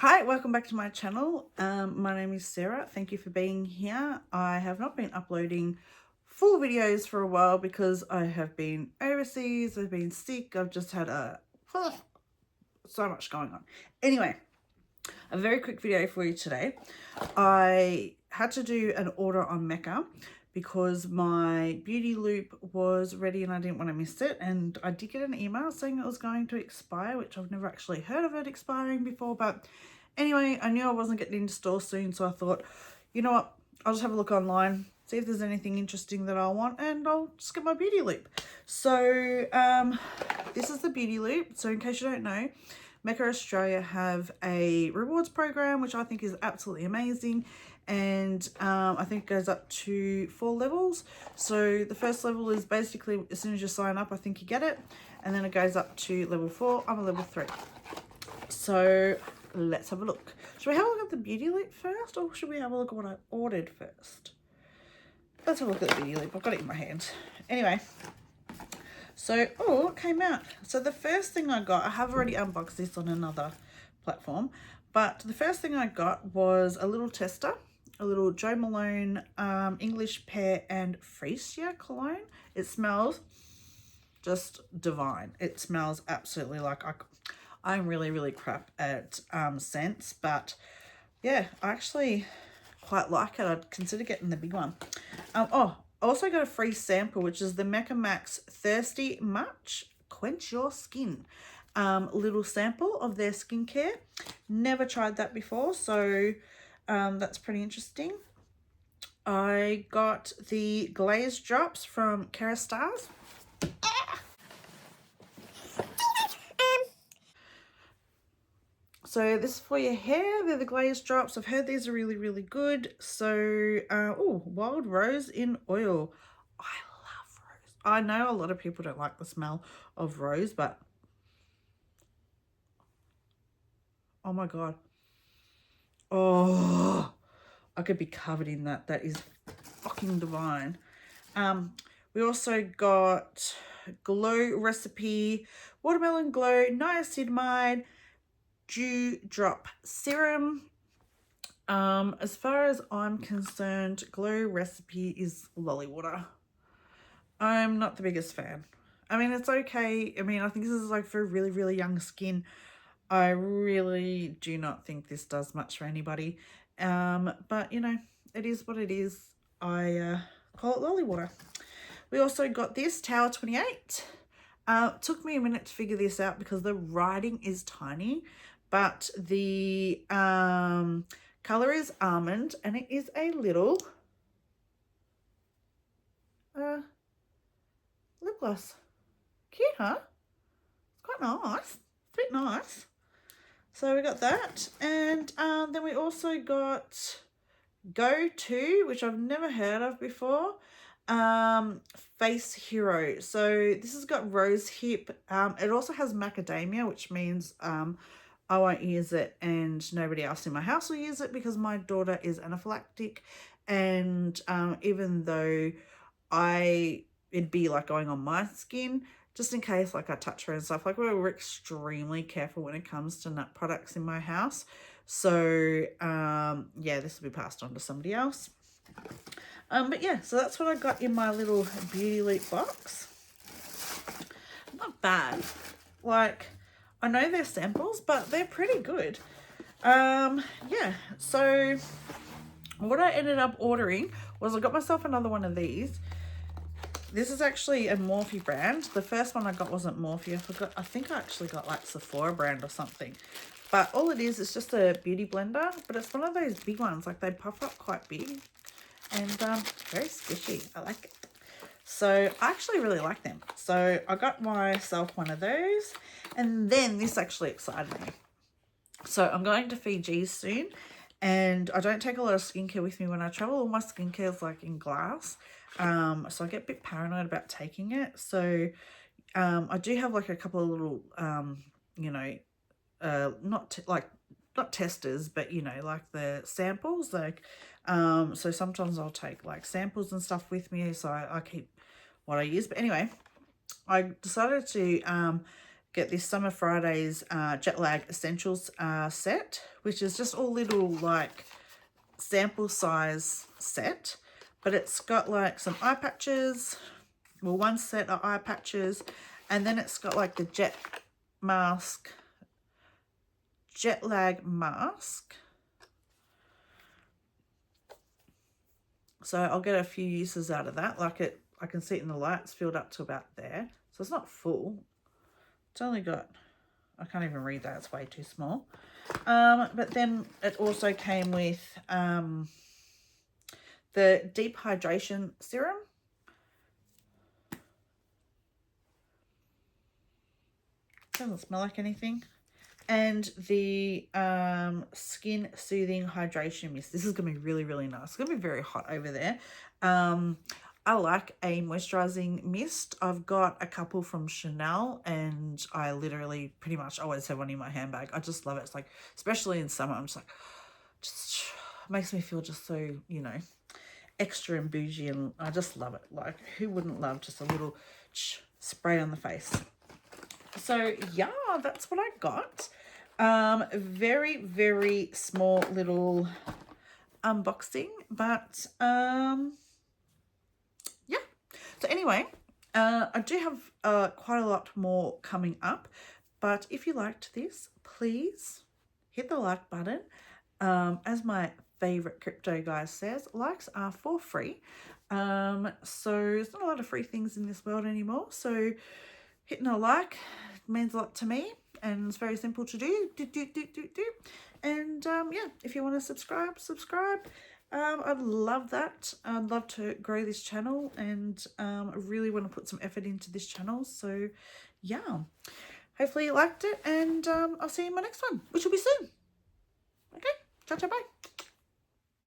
Hi, welcome back to my channel. My name is Sarah. Thank you for being here. I have not been uploading full videos for a while because I have been overseas, I've been sick, I've just had so much going on. Anyway, a very quick video for you today. I had to do an order on Mecca because my beauty loop was ready and I didn't want to miss it, and I did get an email saying it was going to expire, which I've never actually heard of it expiring before. But anyway, I knew I wasn't getting into store soon, so I thought, you know what, I'll just have a look online, see if there's anything interesting that I want, and I'll just get my beauty loop. So this is the beauty loop. So in case you don't know, Mecca Australia have a rewards program, which I think is absolutely amazing. And I think it goes up to 4 levels. So the first level is basically as soon as you sign up, I think you get it. And then it goes up to level 4. I'm a level 3. So let's have a look. Should we have a look at the beauty loop first, or should we have a look at what I ordered first? Let's have a look at the beauty loop. I've got it in my hand. Anyway. So, oh, it came out. So the first thing I got, I have already unboxed this on another platform, but the first thing I got was a little tester, a little Jo Malone English Pear and Freesia cologne. It smells just divine. It smells absolutely like, I'm really crap at scents, but yeah, I actually quite like it. I'd consider getting the big one. I also got a free sample, which is the Mecca Max Thirsty Much Quench Your Skin little sample of their skincare. Never tried that before, so that's pretty interesting. I got the glazed drops from Kerastars. So this is for your hair. They're the glazed drops. I've heard these are really good. So, oh, wild rose in oil. I love rose. I know a lot of people don't like the smell of rose, but oh my God. Oh, I could be covered in that. That is fucking divine. We also got Glow Recipe, Watermelon Glow, Niacinamide, Dew Drop Serum. As far as I'm concerned, Glow Recipe is lolly water. I'm not the biggest fan. I mean, it's okay. I mean, I think this is like for really young skin. I really do not think this does much for anybody. But you know, it is what it is. I call it lolly water. We also got this Tower 28. Took me a minute to figure this out because the writing is tiny, but the color is almond, and it is a little lip gloss. Cute, huh? It's quite nice. It's a bit nice. So we got that, and then we also got Go To, which I've never heard of before. Face Hero. So this has got rose hip. It also has macadamia, which means I won't use it and nobody else in my house will use it because my daughter is anaphylactic, and even though it'd be like going on my skin, just in case like I touch her and stuff, like we're extremely careful when it comes to nut products in my house. So yeah, this will be passed on to somebody else. But yeah, so that's what I got in my little beauty loop box. Not bad. Like, I know they're samples, but they're pretty good. Yeah, so what I ended up ordering was I got myself another one of these. This is actually a Morphe brand. The first one I got wasn't Morphe. I think I actually got like Sephora brand or something. But all it is just a beauty blender, but it's one of those big ones. Like, they puff up quite big and very squishy. I like it. So I actually really like them. So I got myself one of those, and then this actually excited me. So I'm going to Fiji soon, and I don't take a lot of skincare with me when I travel. All my skincare is like in glass. So I get a bit paranoid about taking it. So I do have like a couple of little, you know, not testers, but you know, like the samples, like so sometimes I'll take like samples and stuff with me, so I keep what I use. But anyway, I decided to get this Summer Fridays Jet Lag Essentials set, which is just all little like sample size set, but it's got like some eye patches, well, one set of eye patches, and then it's got like the jet lag mask. So I'll get a few uses out of that. Like I can see it in the light, it's filled up to about there. So it's not full. It's only got, I can't even read that, it's way too small. But then it also came with the deep hydration serum. Doesn't smell like anything. And the skin soothing hydration mist. This is gonna be really, really nice. It's gonna be very hot over there. I like a moisturizing mist. I've got a couple from Chanel, and I literally pretty much always have one in my handbag. I just love it. It's like, especially in summer, I'm just like, just makes me feel just so, you know, extra and bougie, and I just love it. Like, who wouldn't love just a little spray on the face? So yeah, that's what I got. Very, very small little unboxing, but yeah. So anyway, I do have quite a lot more coming up, but if you liked this, please hit the like button. As my favorite crypto guy says, likes are for free. So there's not a lot of free things in this world anymore, so hitting a like means a lot to me, and it's very simple to do. And yeah, if you want to subscribe. I'd love that. I'd love to grow this channel, and I really want to put some effort into this channel. So yeah, hopefully you liked it, and I'll see you in my next one, which will be soon. Okay, ciao, bye.